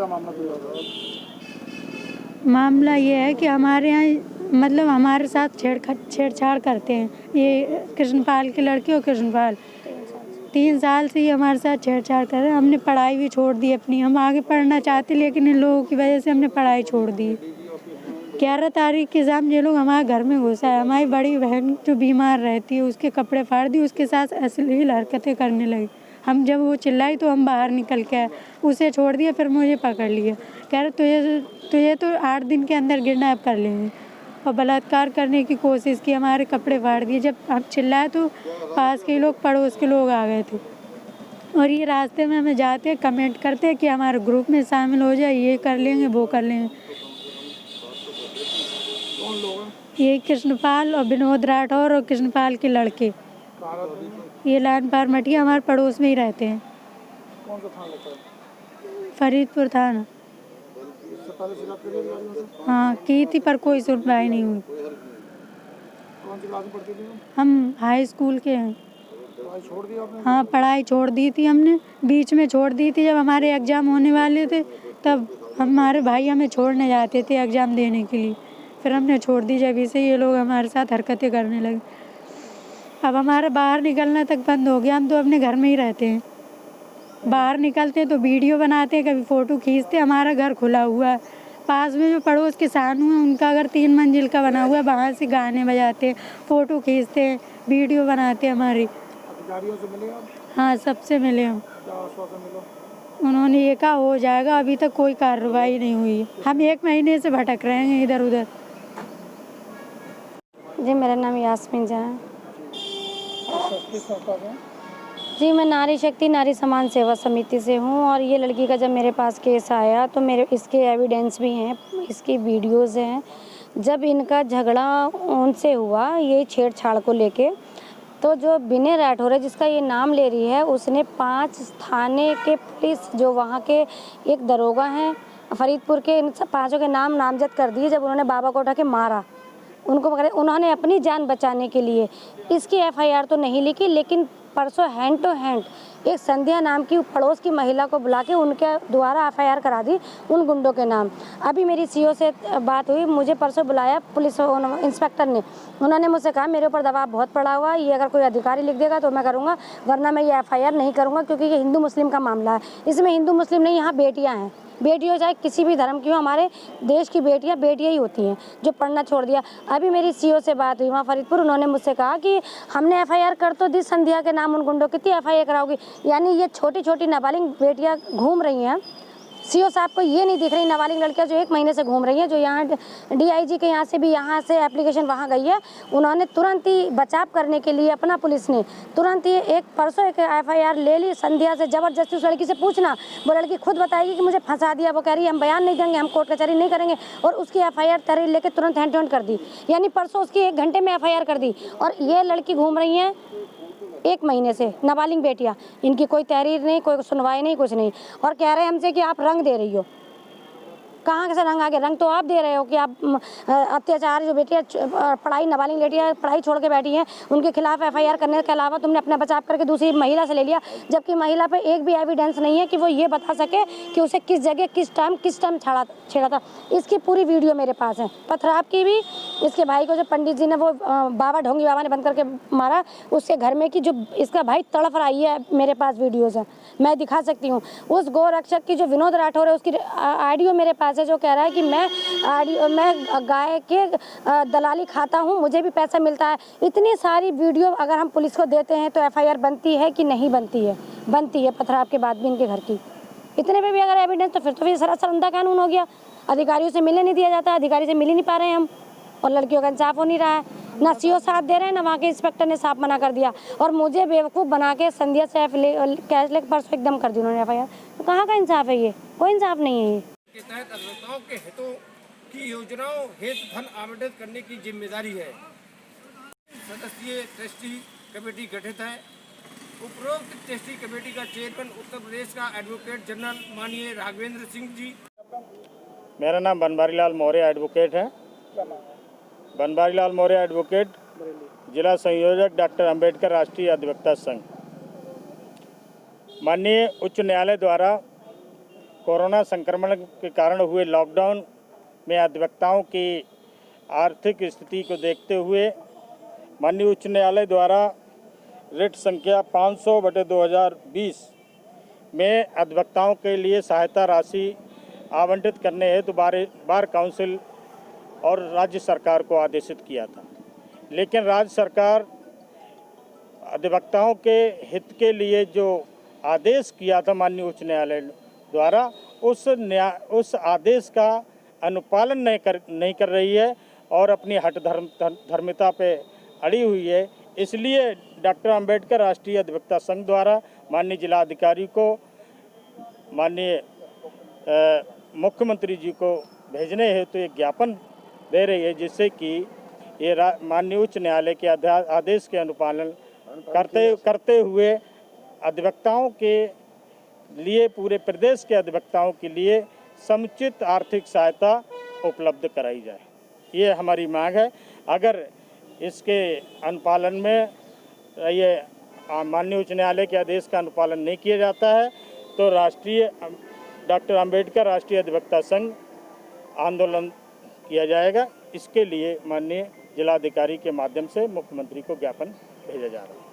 क्या मामला मामला ये है कि हमारे यहाँ मतलब हमारे साथ छेड़छाड़ करते हैं। ये कृष्णपाल के लड़के और कृष्णपाल 3 साल से ये हमारे साथ छेड़छाड़ कर रहे हैं। हमने पढ़ाई भी छोड़ दी अपनी, हम आगे पढ़ना चाहते लेकिन इन लोगों की वजह से हमने पढ़ाई छोड़ दी। 11 तारीख के शाम ये लोग हमारे घर में घुसा है। हमारी बड़ी बहन जो बीमार रहती है उसके कपड़े फाड़ दिए, उसके साथ अश्लील हरकतें करने लगी। हम जब वो चिल्लाई तो हम बाहर निकल के आए, उसे छोड़ दिया, फिर मुझे पकड़ लिया। कह रहे तुझे तो 8 दिन के अंदर किडनैप कर लेंगे और बलात्कार करने की कोशिश की, हमारे कपड़े फाड़ दिए। जब हम चिल्लाए तो पास के लोग, पड़ोस के लोग आ गए थे और ये रास्ते में हमें जाते कमेंट करते कि हमारे ग्रुप में शामिल हो जाए, ये कर लेंगे वो कर लेंगे। कौन लोग? ये कृष्णपाल और विनोद राठौर और कृष्णपाल के लड़के। ये लान पार मटिया हमारे पड़ोस में ही रहते हैं। कौन सा थाना लगता है? फरीदपुर थाना। इससे पहले शिकायत करी अधिकारियों से? हाँ की थी पर कोई सुनवाई नहीं हुई। कौन सी क्लास में पढ़ती थी? हम हाई स्कूल के हैं। पढ़ाई छोड़ दी आपने? हाँ पढ़ाई छोड़ दी थी हमने, बीच में छोड़ दी थी। जब हमारे एग्ज़ाम होने वाले थे तब हमारे भाई हमें छोड़ने जाते थे एग्ज़ाम देने के लिए, फिर हमने छोड़ दी। जब से ये लोग हमारे साथ हरकतें करने लगे। अब हमारा बाहर निकलना तक बंद हो गया। हम तो अपने घर में ही रहते हैं। बाहर निकलते तो वीडियो बनाते, कभी फ़ोटो खींचते। हमारा घर खुला हुआ है, पास में जो पड़ोस के सानू हैं उनका घर 3 मंजिल का बना हुआ है, वहाँ से गाने बजाते, फ़ोटो खींचते, वीडियो बनाते हमारी। अधिकारियों से मिले आप? हाँ सबसे मिले हम। क्या आश्वासन मिला? उन्होंने ये कहा हो जाएगा, अभी तक कोई कार्रवाई नहीं हुई। हम 1 महीने से भटक रहे हैं इधर उधर। जी मेरा नाम यास्मीन जहाँ है। किस संस्था से? जी मैं नारी शक्ति नारी सम्मान सेवा समिति से हूँ और ये लड़की का जब मेरे पास केस आया तो मेरे इसके एविडेंस भी हैं, इसकी वीडियोज़ हैं। जब इनका झगड़ा उनसे हुआ ये छेड़छाड़ को लेके, तो जो विनय राठौर है जिसका ये नाम ले रही है, उसने 5 थाने के पुलिस जो वहाँ के एक दरोगा हैं फरीदपुर के, इन 5 के नाम नामजद कर दिए। जब उन्होंने बाबा को उठा के मारा उनको, उन्होंने अपनी जान बचाने के लिए इसकी FIR तो नहीं लिखी, लेकिन परसों हैंड टू हैंड एक संध्या नाम की पड़ोस की महिला को बुला के उनके द्वारा FIR करा दी उन गुंडों के नाम। अभी मेरी CO से बात हुई, मुझे परसों बुलाया पुलिस इंस्पेक्टर ने, उन्होंने मुझसे कहा मेरे ऊपर दबाव बहुत पड़ा हुआ है, ये अगर कोई अधिकारी लिख देगा तो मैं करूँगा, वरना मैं ये FIR नहीं करूँगा, क्योंकि ये हिंदू मुस्लिम का मामला है। इसमें हिंदू मुस्लिम नहीं, यहाँ बेटियाँ हैं, बेटियों चाहे किसी भी धर्म की हो, हमारे देश की बेटियां बेटियां ही होती हैं जो पढ़ना छोड़ दिया। अभी मेरी CO से बात हुई वहाँ फरीदपुर, उन्होंने मुझसे कहा कि हमने FIR कर तो दी संध्या के नाम उन गुंडों, कितनी FIR कराओगी? यानी ये छोटी छोटी नाबालिग बेटियां घूम रही हैं। CO साहब को ये नहीं दिख रही नाबालिग लड़कियां जो 1 महीने से घूम रही हैं, जो यहाँ DIG के यहाँ से भी यहाँ से एप्लीकेशन वहाँ गई है। उन्होंने तुरंत ही बचाव करने के लिए अपना पुलिस ने तुरंत ही परसों एक FIR ले ली संध्या से। ज़बरदस्ती उस लड़की से पूछना, वो लड़की खुद बताएगी कि मुझे फंसा दिया। वो कह रही है हम बयान नहीं देंगे, हम कोर्ट कचहरी नहीं करेंगे, और उसकी FIR तहरीर लेके तुरंत हैंड टू हैंड कर दी। यानी परसों उसकी 1 घंटे में FIR कर दी। और ये लड़की घूम रही हैं 1 महीने से, नाबालिग बेटियां, इनकी कोई तहरीर नहीं, कोई सुनवाई नहीं, कुछ नहीं। और कह रहे हैं हमसे कि आप रंग दे रही हो। कहाँ से रंग आ गया? रंग तो आप दे रहे हो कि आप अत्याचार, जो बेटियां पढ़ाई, नाबालिग बेटियां पढ़ाई छोड़ के बैठी हैं, उनके खिलाफ FIR करने के अलावा तुमने अपना बचाव करके दूसरी महिला से ले लिया, जबकि महिला पे एक भी एविडेंस नहीं है कि वो ये बता सके कि उसे किस जगह किस टाइम छेड़ा था। इसकी पूरी वीडियो मेरे पास है, पथराव की भी। इसके भाई को जो पंडित जी ने वो बाबा ढोंगी बाबा ने बंद करके मारा, उसके घर में की जो इसका भाई तड़फ रही है, मेरे पास वीडियोज़ है, मैं दिखा सकती हूँ। उस गौ रक्षक की जो विनोद राठौर है, उसकी ऑडियो मेरे पास है, जो कह रहा है कि मैं गाय के दलाली खाता हूँ, मुझे भी पैसा मिलता है। इतनी सारी वीडियो अगर हम पुलिस को देते हैं तो FIR बनती है कि नहीं बनती है? बनती है, पथराव के बाद भी इनके घर की। इतने पे भी अगर एविडेंस, तो फिर सरासर अंधा कानून हो गया। अधिकारियों से मिलने नहीं दिया जाता, अधिकारी से मिल ही नहीं पा रहे हैं हम, और लड़कियों का इंसाफ हो नहीं रहा है। ना CO साथ दे रहे हैं, ना वहाँ के इंस्पेक्टर ने साफ मना कर दिया, और मुझे बेवकूफ़ बना के संध्या से कैश लेकर परसों एकदम कर दी उन्होंने FIR। तो कहाँ का इंसाफ है? ये कोई इंसाफ नहीं है। ये के तहत अभियंताओं के हितों की योजनाओं हेतु धन आवंटित करने की जिम्मेदारी है। सदस्यीय ट्रस्टी कमेटी गठित है। उपरोक्त ट्रस्टी कमेटी का चेयरमैन उत्तर प्रदेश का एडवोकेट जनरल माननीय राघवेंद्र सिंह जी। मेरा नाम बनवारी लाल मौर्य एडवोकेट है। बनवारी लाल मौर्य एडवोकेट, जिला संयोजक डॉक्टर अंबेडकर राष्ट्रीय अधिवक्ता संघ। माननीय उच्च न्यायालय द्वारा कोरोना संक्रमण के कारण हुए लॉकडाउन में अधिवक्ताओं की आर्थिक स्थिति को देखते हुए माननीय उच्च न्यायालय द्वारा रिट संख्या 500/2020 में अधिवक्ताओं के लिए सहायता राशि आवंटित करने हेतु बार काउंसिल और राज्य सरकार को आदेशित किया था। लेकिन राज्य सरकार अधिवक्ताओं के हित के लिए जो आदेश किया था माननीय उच्च न्यायालय द्वारा, उस आदेश का अनुपालन नहीं कर रही है और अपनी हठ धर्मिता पे अड़ी हुई है। इसलिए डॉक्टर अंबेडकर राष्ट्रीय अधिवक्ता संघ द्वारा माननीय जिलाधिकारी को माननीय मुख्यमंत्री जी को भेजने हेतु एक ज्ञापन दे रही है, जिससे कि ये माननीय उच्च न्यायालय के आदेश के अनुपालन करते हुए अधिवक्ताओं के लिए, पूरे प्रदेश के अधिवक्ताओं के लिए समुचित आर्थिक सहायता उपलब्ध कराई जाए। ये हमारी मांग है। अगर इसके अनुपालन में ये माननीय उच्च न्यायालय के आदेश का अनुपालन नहीं किया जाता है तो डॉक्टर अंबेडकर राष्ट्रीय अधिवक्ता संघ आंदोलन किया जाएगा। इसके लिए माननीय जिलाधिकारी के माध्यम से मुख्यमंत्री को ज्ञापन भेजा जा रहा है।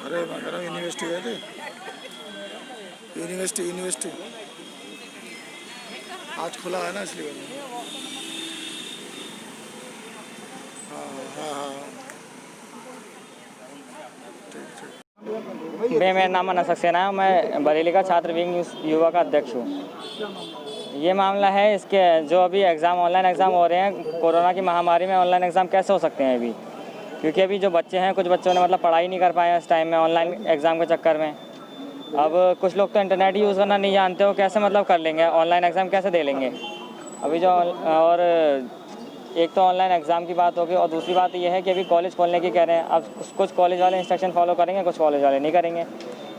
अरे यूनिवर्सिटी गए थे, यूनिवर्सिटी आज खुला है ना, इसलिए हाँ। मेरा नाम अनस सक्सेना है। मैं बरेली का छात्र विंग युवा का अध्यक्ष हूँ। ये मामला है इसके जो अभी ऑनलाइन एग्ज़ाम हो रहे हैं, कोरोना की महामारी में ऑनलाइन एग्ज़ाम कैसे हो सकते हैं अभी, क्योंकि अभी जो बच्चे हैं, कुछ बच्चों ने मतलब पढ़ाई नहीं कर पाए इस टाइम में ऑनलाइन एग्ज़ाम के चक्कर में। अब कुछ लोग तो इंटरनेट यूज़ करना नहीं जानते हो, कैसे मतलब कर लेंगे ऑनलाइन एग्ज़ाम, कैसे दे लेंगे अभी जो। और एक तो ऑनलाइन एग्ज़ाम की बात होगी और दूसरी बात ये है कि अभी कॉलेज खोलने की कह रहे हैं। अब कुछ कॉलेज वाले इंस्ट्रक्शन फॉलो करेंगे, कुछ कॉलेज वाले नहीं करेंगे।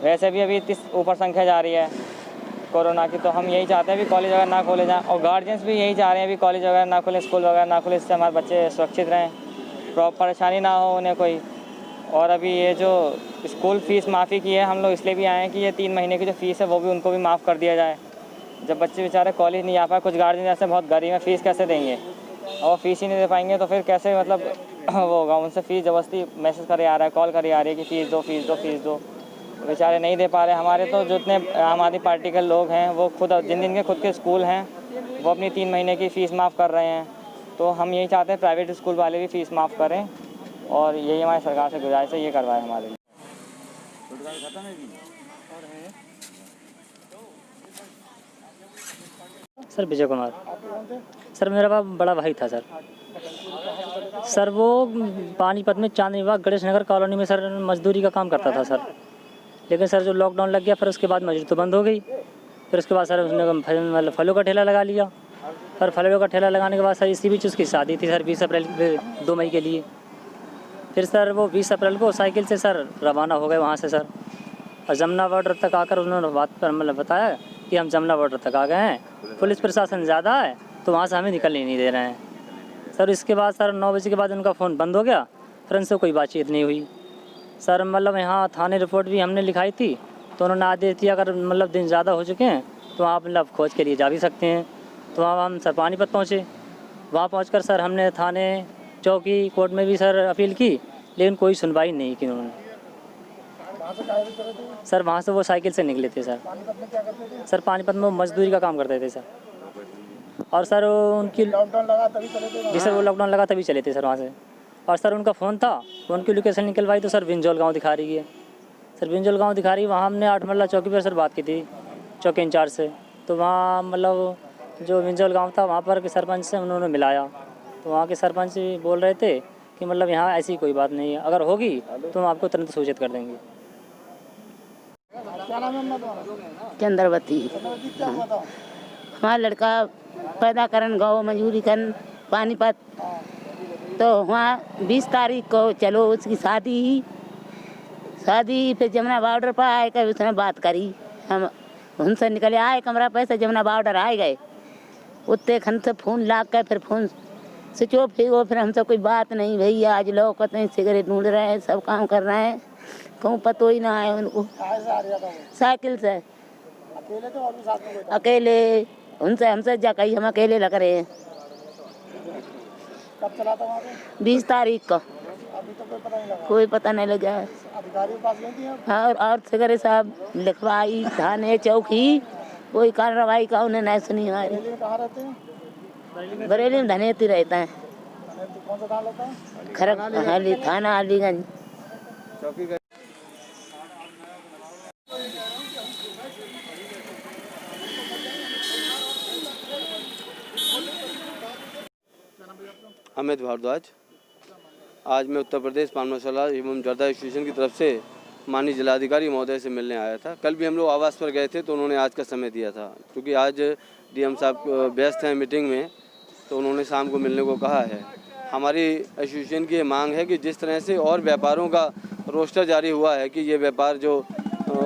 वैसे भी अभी इतनी ऊपर संख्या जा रही है कोरोना की, तो हम यही चाहते हैं भी कॉलेज वगैरह ना खोले जाएँ, और गार्जियंस भी यही चाह रहे हैं भी कॉलेज वगैरह ना खोलें, स्कूल वगैरह ना खोलें, इससे हमारे बच्चे सुरक्षित रहें, परेशानी ना हो उन्हें कोई। और अभी ये जो स्कूल फ़ीस माफ़ी की है, हम लोग इसलिए भी आए हैं कि ये 3 महीने की जो फ़ीस है वो भी उनको भी माफ़ कर दिया जाए। जब बच्चे बेचारे कॉलेज नहीं आ पाए, कुछ गार्जियन ऐसे बहुत गरीब हैं, फ़ीस कैसे देंगे, और फ़ीस ही नहीं दे पाएंगे तो फिर कैसे मतलब वो होगा। उनसे फ़ीस ज़बरदस्ती मैसेज करे आ रहा है, कॉल करे आ रही है कि फ़ीस दो, बेचारे नहीं दे पा रहे। हमारे तो जितने आम आदमी पार्टी के लोग हैं वो खुद जिन के खुद के स्कूल हैं वो अपनी 3 महीने की फ़ीस माफ़ कर रहे हैं। तो हम यही चाहते हैं प्राइवेट स्कूल वाले भी फ़ीस माफ़ करें, और यही हमारी सरकार से गुजारिश है, ये करवाए हमारे लिए। सर विजय कुमार। सर मेरा बड़ा भाई था सर वो पानीपत में चांदनी बाग गणेश नगर कॉलोनी में सर मजदूरी का काम करता था सर। लेकिन सर जो लॉकडाउन लग गया, फिर उसके बाद मजदूरी तो बंद हो गई। फिर उसके बाद सर उसने मतलब फलों का ठेला लगा लिया। फिर फलों का ठेला लगाने के बाद सर इसी बीच उसकी शादी थी सर 20 अप्रैल 2 मई के लिए। फिर सर वो 20 अप्रैल को साइकिल से सर रवाना हो गए वहाँ से सर, और जमुना बॉर्डर तक आकर उन्होंने बात पर मतलब बताया कि हम जमुना बॉर्डर तक आ गए हैं, पुलिस प्रशासन ज़्यादा है तो वहाँ से हमें निकलने नहीं दे रहे हैं सर। इसके बाद सर 9 बजे के बाद उनका फ़ोन बंद हो गया, फिर उनसे कोई बातचीत नहीं हुई सर। मतलब यहाँ थाने रिपोर्ट भी हमने लिखाई थी, तो उन्होंने आदेश दिया अगर मतलब दिन ज़्यादा हो चुके हैं तो आप मतलब खोज के लिए जा भी सकते हैं। तो वहाँ हम सर पानीपत पहुँचे। वहाँ पहुँचकर सर हमने थाने, चौकी, कोर्ट में भी सर अपील की, लेकिन कोई सुनवाई नहीं की उन्होंने। सर वहाँ से वो साइकिल से निकले थे सर पानीपत में मजदूरी का काम करते थे सर। और सर उनकी लॉकडाउन लगा तभी चले थे। जी सर, वो लॉकडाउन लगा तभी चले थे सर वहाँ से। और सर उनका फ़ोन था, उनकी लोकेशन निकलवाई तो सर विंजोल गाँव दिखा रही है सर, विंजोल गाँव दिखा रही है। वहाँ हमने 8 मरला चौकी पर सर बात की थी चौकी इंचार्ज से। तो वहाँ मतलब जो विंजोल गाँव था वहाँ पर के सरपंच से उन्होंने मिलाया, तो वहाँ के सरपंच बोल रहे थे कि मतलब यहाँ ऐसी कोई बात नहीं है, अगर होगी तो हम आपको तुरंत सूचित कर देंगे। क्या नाम है अपना? चंद्रवती। हमारा लड़का पैदा करन गाँव मजदूरी करन पानीपत, तो वहाँ 20 तारीख को चलो उसकी शादी फिर जमुना बॉर्डर पर आए कर उसने बात करी। हम उनसे निकले आए कमरा पैसे जमुना बॉर्डर आए गए, उतने खन से फ़ोन लाग कर फिर फ़ोन स्विच ऑफ हो। फिर हमसे कोई बात नहीं भैया, आज लोग कहते हैं सिगरेट ढूंढ रहे हैं, सब काम कर रहे हैं, कहूँ पतो ही ना है उनको। साइकिल से अकेले थे और भी साथ में कोई था? अकेले उनसे हमसे जा कहीं हम अकेले लग रहे हैं। कब चला था वहाँ पे? 20 तारीख को। अभी तो कोई पता नहीं लगा। कोई पता नहीं लगा। अधिकारियों के पास गई थी आप? हाँ, और सगरे साहब लिखवाई थाने चौकी, कोई कार्रवाई का उन्हें नहीं सुनी हमारी। बरेली में कहाँ रहते हैं? बरेली में धनेती रहता है। कौन सा थाना होता है? खरक थाना अलीगंज। अमित भारद्वाज। आज मैं उत्तर प्रदेश पान मसाला एवं जर्दा एसोसिएशन की तरफ से माननीय जिलाधिकारी महोदय से मिलने आया था। कल भी हम लोग आवास पर गए थे तो उन्होंने आज का समय दिया था, क्योंकि आज डीएम साहब व्यस्त हैं मीटिंग में, तो उन्होंने शाम को मिलने को कहा है। हमारी एसोसिएशन की ये मांग है कि जिस तरह से और व्यापारों का रोस्टर जारी हुआ है कि ये व्यापार जो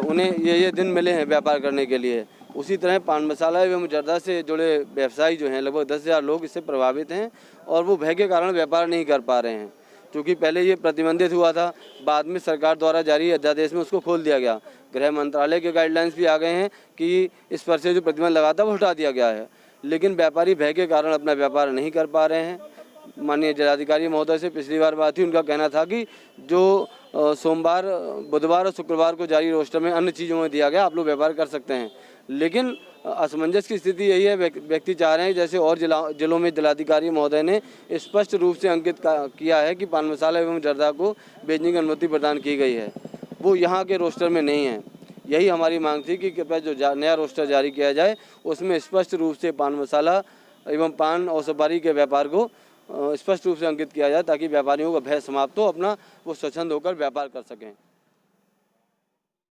उन्हें ये दिन मिले हैं व्यापार करने के लिए, उसी तरह पान मसाला एवं जर्दा से जुड़े व्यवसायी जो हैं लगभग 10,000 लोग इससे प्रभावित हैं और वो भय के कारण व्यापार नहीं कर पा रहे हैं। क्योंकि पहले ये प्रतिबंधित हुआ था, बाद में सरकार द्वारा जारी अध्यादेश में उसको खोल दिया गया। गृह मंत्रालय के गाइडलाइंस भी आ गए हैं कि इस पर से जो प्रतिबंध लगा था वो हटा दिया गया है, लेकिन व्यापारी भय के कारण अपना व्यापार नहीं कर पा रहे हैं। माननीय जिलाधिकारी महोदय से पिछली बार बात थी, उनका कहना था कि जो सोमवार, बुधवार और शुक्रवार को जारी रोस्टर में अन्य चीज़ों में दिया गया, आप लोग व्यापार कर सकते हैं। लेकिन असमंजस की स्थिति यही है, व्यक्ति चाह रहे हैं जैसे और जिलों में जिलाधिकारी महोदय ने स्पष्ट रूप से अंकित किया है कि पान मसाला एवं जर्दा को बेचने की अनुमति प्रदान की गई है, वो यहाँ के रोस्टर में नहीं है। यही हमारी मांग थी कि कृपया जो नया रोस्टर जारी किया जाए उसमें स्पष्ट रूप से पान मसाला एवं पान और सुपारी के व्यापार को स्पष्ट रूप से अंकित किया जाए, ताकि व्यापारियों का भय समाप्त हो, अपना वो स्वच्छंद होकर व्यापार कर सकें।